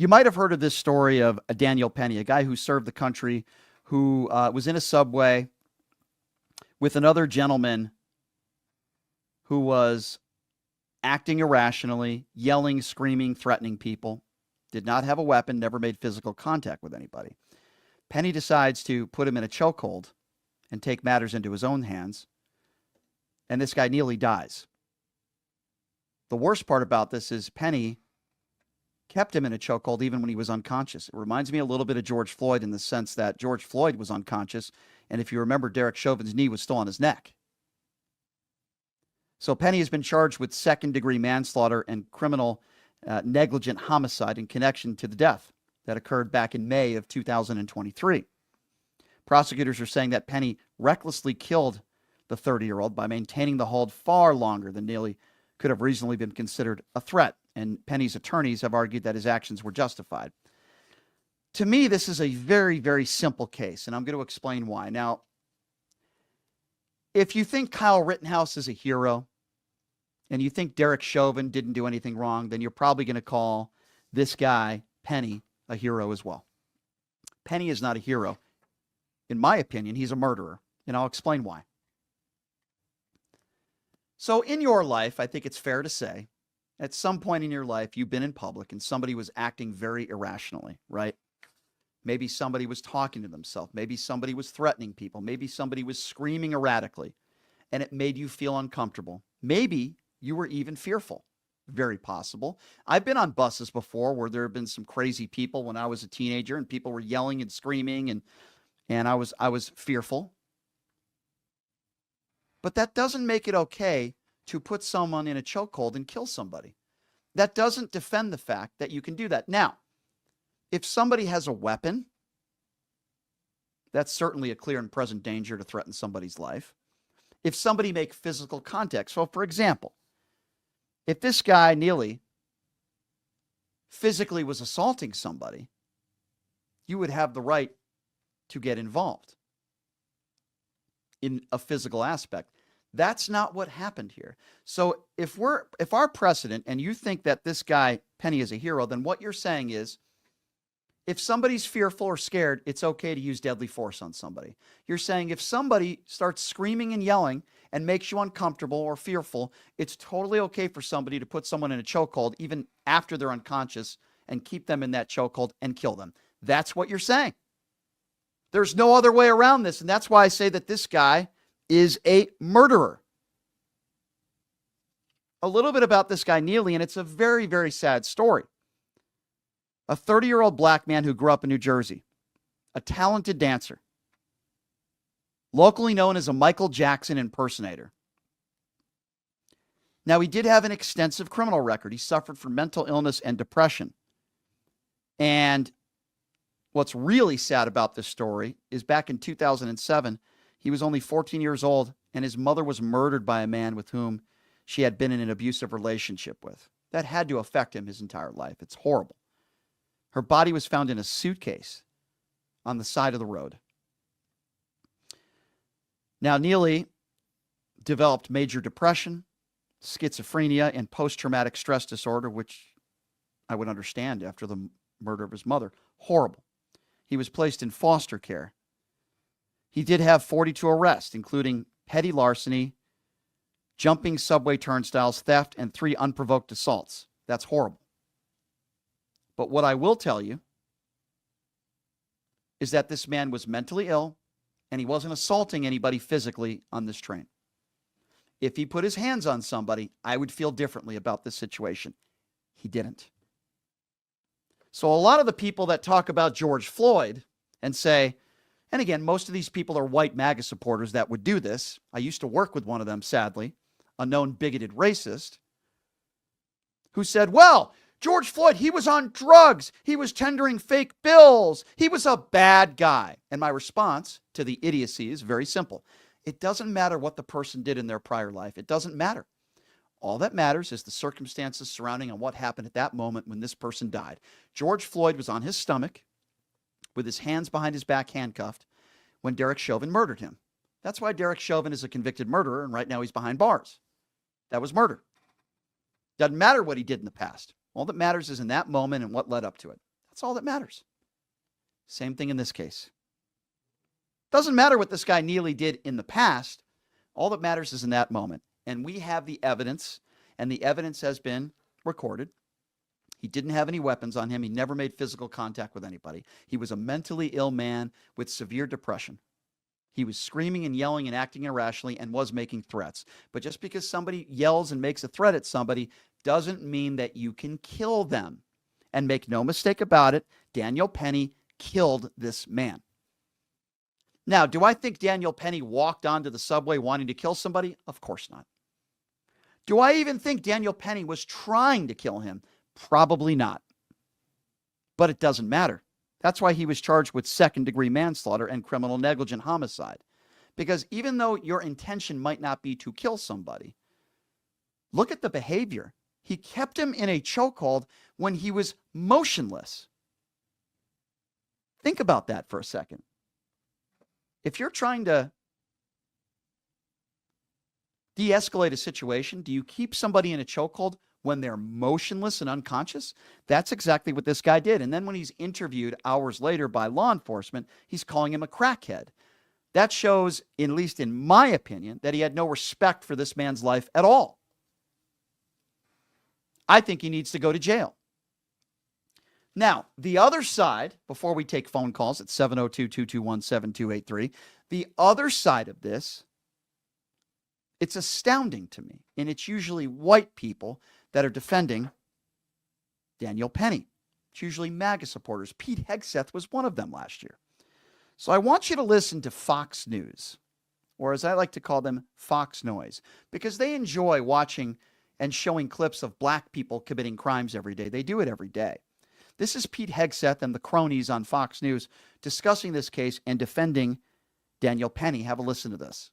You might have heard of this story of Daniel Penny, a guy who served the country, who was in a subway with another gentleman who was acting irrationally, yelling, screaming, threatening people, did not have a weapon, never made physical contact with anybody. Penny decides to put him in a chokehold and take matters into his own hands, and this guy Neely dies. The worst part about this is Penny kept him in a chokehold even when he was unconscious. It reminds me a little bit of George Floyd in the sense that George Floyd was unconscious, and if you remember, Derek Chauvin's knee was still on his neck. So Penny has been charged with second-degree manslaughter and criminal negligent homicide in connection to the death that occurred back in May of 2023. Prosecutors are saying that Penny recklessly killed the 30-year-old by maintaining the hold far longer than Neely could have reasonably been considered a threat, and Penny's attorneys have argued that his actions were justified. To me, this is a very, very simple case, and I'm going to explain why. Now, if you think Kyle Rittenhouse is a hero, and you think Derek Chauvin didn't do anything wrong, then you're probably going to call this guy, Penny, a hero as well. Penny is not a hero. In my opinion, he's a murderer, and I'll explain why. So in your life, I think it's fair to say, at some point in your life, you've been in public and somebody was acting very irrationally, right? Maybe somebody was talking to themselves. Maybe somebody was threatening people. Maybe somebody was screaming erratically, and it made you feel uncomfortable. Maybe you were even fearful. Very possible. I've been on buses before where there have been some crazy people when I was a teenager, and people were yelling and screaming, and I was fearful. But that doesn't make it okay to put someone in a chokehold and kill somebody. That doesn't defend the fact that you can do that. Now, if somebody has a weapon, that's certainly a clear and present danger to threaten somebody's life. If somebody make physical contact, so for example, if this guy, Neely, physically was assaulting somebody, you would have the right to get involved in a physical aspect. That's not what happened here. So if our precedent, and you think that this guy, Penny, is a hero, then what you're saying is, if somebody's fearful or scared, it's okay to use deadly force on somebody. You're saying if somebody starts screaming and yelling and makes you uncomfortable or fearful, it's totally okay for somebody to put someone in a chokehold even after they're unconscious and keep them in that chokehold and kill them. That's what you're saying. There's no other way around this, and that's why I say that this guy is a murderer. A little bit about this guy, Neely, and it's a very, very sad story. A 30-year-old black man who grew up in New Jersey, a talented dancer, locally known as a Michael Jackson impersonator. Now, he did have an extensive criminal record. He suffered from mental illness and depression. And what's really sad about this story is back in 2007, he was only 14 years old, and his mother was murdered by a man with whom she had been in an abusive relationship with. That had to affect him his entire life. It's horrible. Her body was found in a suitcase on the side of the road. Now, Neely developed major depression, schizophrenia, and post-traumatic stress disorder, which I would understand after the murder of his mother. Horrible. He was placed in foster care. He did have 42 arrests, including petty larceny, jumping subway turnstiles, theft, and 3 unprovoked assaults. That's horrible. But what I will tell you is that this man was mentally ill, and he wasn't assaulting anybody physically on this train. If he put his hands on somebody, I would feel differently about this situation. He didn't. So a lot of the people that talk about George Floyd and say, and again, most of these people are white MAGA supporters that would do this. I used to work with one of them, sadly, a known bigoted racist, who said, well, George Floyd, he was on drugs. He was tendering fake bills. He was a bad guy. And my response to the idiocy is very simple. It doesn't matter what the person did in their prior life. It doesn't matter. All that matters is the circumstances surrounding and what happened at that moment when this person died. George Floyd was on his stomach with his hands behind his back handcuffed when Derek Chauvin murdered him. That's why Derek Chauvin is a convicted murderer, and right now he's behind bars. That was murder. Doesn't matter what he did in the past. All that matters is in that moment and what led up to it. That's all that matters. Same thing in this case. Doesn't matter what this guy Neely did in the past. All that matters is in that moment. And we have the evidence, and the evidence has been recorded. He didn't have any weapons on him. He never made physical contact with anybody. He was a mentally ill man with severe depression. He was screaming and yelling and acting irrationally and was making threats. But just because somebody yells and makes a threat at somebody doesn't mean that you can kill them. And make no mistake about it, Daniel Penny killed this man. Now, do I think Daniel Penny walked onto the subway wanting to kill somebody? Of course not. Do I even think Daniel Penny was trying to kill him? Probably not. But it doesn't matter. That's why he was charged with second-degree manslaughter and criminal negligent homicide. Because even though your intention might not be to kill somebody, look at the behavior. He kept him in a chokehold when he was motionless. Think about that for a second. If you're trying to de-escalate a situation, do you keep somebody in a chokehold when they're motionless and unconscious? That's exactly what this guy did. And then when he's interviewed hours later by law enforcement, he's calling him a crackhead. That shows, at least in my opinion, that he had no respect for this man's life at all. I think he needs to go to jail. Now, the other side, before we take phone calls at 702-221-7283, the other side of this, it's astounding to me, and it's usually white people that are defending Daniel Penny. It's usually MAGA supporters. Pete Hegseth was one of them last year. So I want you to listen to Fox News, or as I like to call them, Fox Noise, because they enjoy watching and showing clips of black people committing crimes every day. They do it every day. This is Pete Hegseth and the cronies on Fox News discussing this case and defending Daniel Penny. Have a listen to this.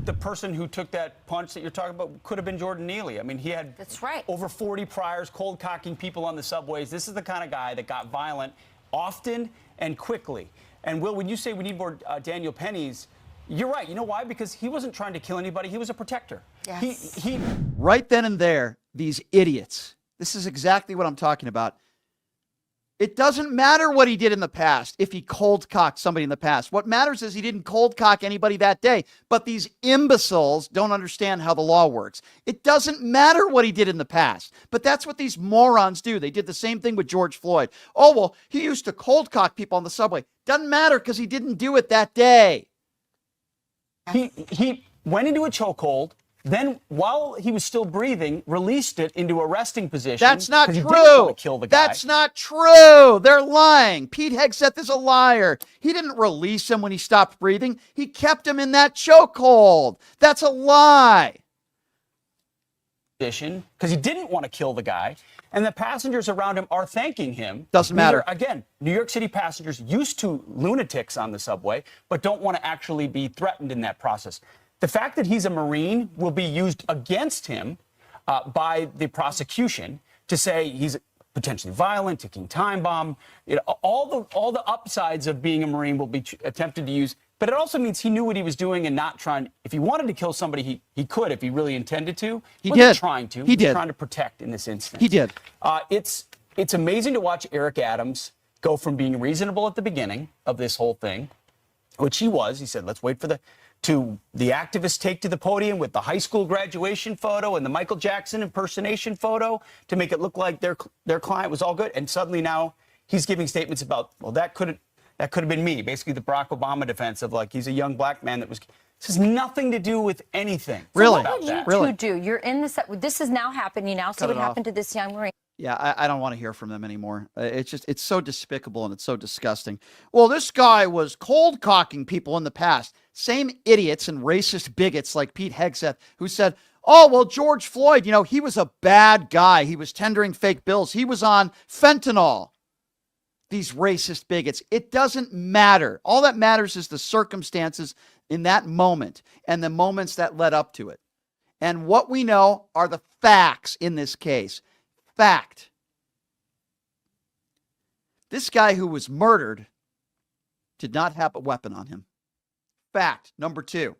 The person who took that punch that you're talking about could have been Jordan Neely. I mean, he had over 40 priors, cold cocking people on the subways. This is the kind of guy that got violent often and quickly. And Will, when you say we need more Daniel Pennys, you're right. You know why? Because he wasn't trying to kill anybody. He was a protector. Yes. He right then and there, these idiots. This is exactly what I'm talking about. It doesn't matter what he did in the past if he cold-cocked somebody in the past. What matters is he didn't cold-cock anybody that day. But these imbeciles don't understand how the law works. It doesn't matter what he did in the past. But that's what these morons do. They did the same thing with George Floyd. Oh, well, he used to cold-cock people on the subway. Doesn't matter because he didn't do it that day. He went into a chokehold. Then, while he was still breathing, released it into a resting position. That's not true. He didn't want to kill the guy. That's not true. They're lying. Pete Hegseth is a liar. He didn't release him when he stopped breathing. He kept him in that chokehold. That's a lie. Because he didn't want to kill the guy. And the passengers around him are thanking him. Doesn't matter. Again, New York City passengers used to lunatics on the subway, but don't want to actually be threatened in that process. The fact that he's a Marine will be used against him by the prosecution to say he's potentially violent, ticking time bomb. You know, all the upsides of being a Marine will be attempted to use. But it also means he knew what he was doing and not trying. If he wanted to kill somebody, he could if he really intended to. He wasn't did. Trying to. He did. Trying to protect in this instance. He did. It's amazing to watch Eric Adams go from being reasonable at the beginning of this whole thing, which he was. He said, let's wait for the activists take to the podium with the high school graduation photo and the Michael Jackson impersonation photo to make it look like their client was all good. And suddenly now he's giving statements about, well, that could have been me. Basically the Barack Obama defense of like, he's a young black man that was. This has nothing to do with anything. Really? So what did you Really? two do? You're in this. This is now happening. You now see what happened to this young Marine. Yeah, I don't want to hear from them anymore. It's so despicable and it's so disgusting. Well, this guy was cold cocking people in the past. Same idiots and racist bigots like Pete Hegseth who said, oh, well, George Floyd, you know, he was a bad guy. He was tendering fake bills. He was on fentanyl. These racist bigots. It doesn't matter. All that matters is the circumstances in that moment and the moments that led up to it. And what we know are the facts in this case. Fact. This guy who was murdered did not have a weapon on him. Fact. Number two,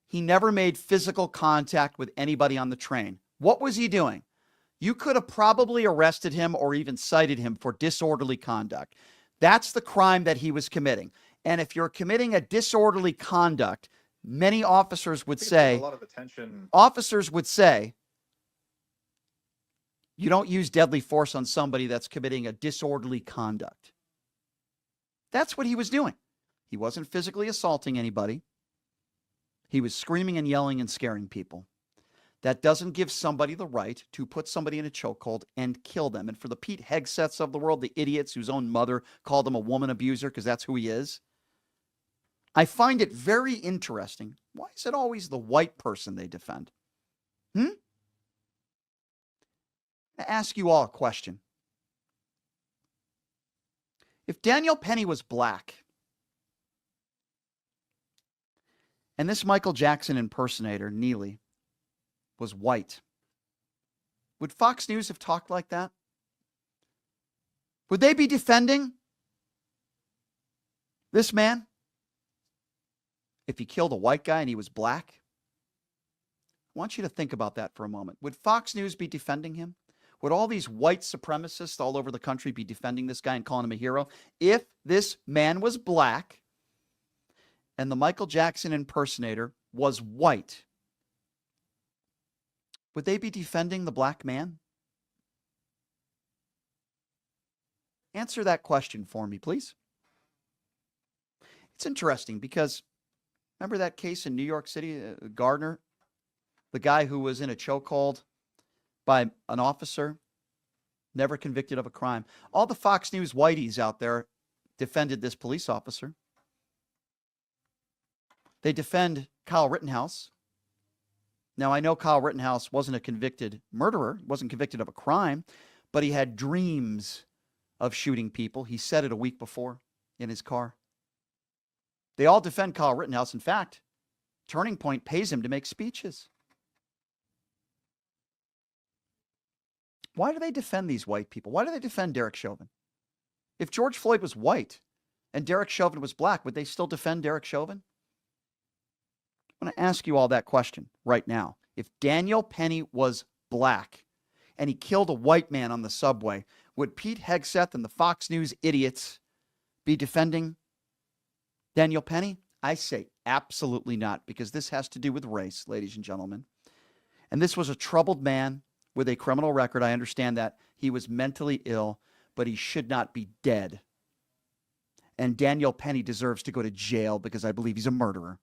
he never made physical contact with anybody on the train. What was he doing? You could have probably arrested him or even cited him for disorderly conduct. That's the crime that he was committing. And if you're committing a disorderly conduct, many officers would say, a lot of attention. You don't use deadly force on somebody that's committing a disorderly conduct. That's what he was doing. He wasn't physically assaulting anybody. He was screaming and yelling and scaring people. That doesn't give somebody the right to put somebody in a chokehold and kill them. And for the Pete Hegseths of the world, the idiots whose own mother called him a woman abuser because that's who he is, I find it very interesting. Why is it always the white person they defend? I ask you all a question. If Daniel Penny was black, and this Michael Jackson impersonator, Neely, was white, would Fox News have talked like that? Would they be defending this man if he killed a white guy and he was black? I want you to think about that for a moment. Would Fox News be defending him? Would all these white supremacists all over the country be defending this guy and calling him a hero? If this man was black and the Michael Jackson impersonator was white, would they be defending the black man? Answer that question for me, please. It's interesting because remember that case in New York City, Gardner, the guy who was in a chokehold by an officer, never convicted of a crime. All the Fox News whiteys out there defended this police officer. They defend Kyle Rittenhouse. Now, I know Kyle Rittenhouse wasn't a convicted murderer, wasn't convicted of a crime, but he had dreams of shooting people. He said it a week before in his car. They all defend Kyle Rittenhouse. In fact, Turning Point pays him to make speeches. Why do they defend these white people? Why do they defend Derek Chauvin? If George Floyd was white and Derek Chauvin was black, would they still defend Derek Chauvin? I want to ask you all that question right now. If Daniel Penny was black and he killed a white man on the subway, would Pete Hegseth and the Fox News idiots be defending Daniel Penny? I say absolutely not, because this has to do with race, ladies and gentlemen. And this was a troubled man with a criminal record. I understand that. He was mentally ill, but he should not be dead. And Daniel Penny deserves to go to jail because I believe he's a murderer.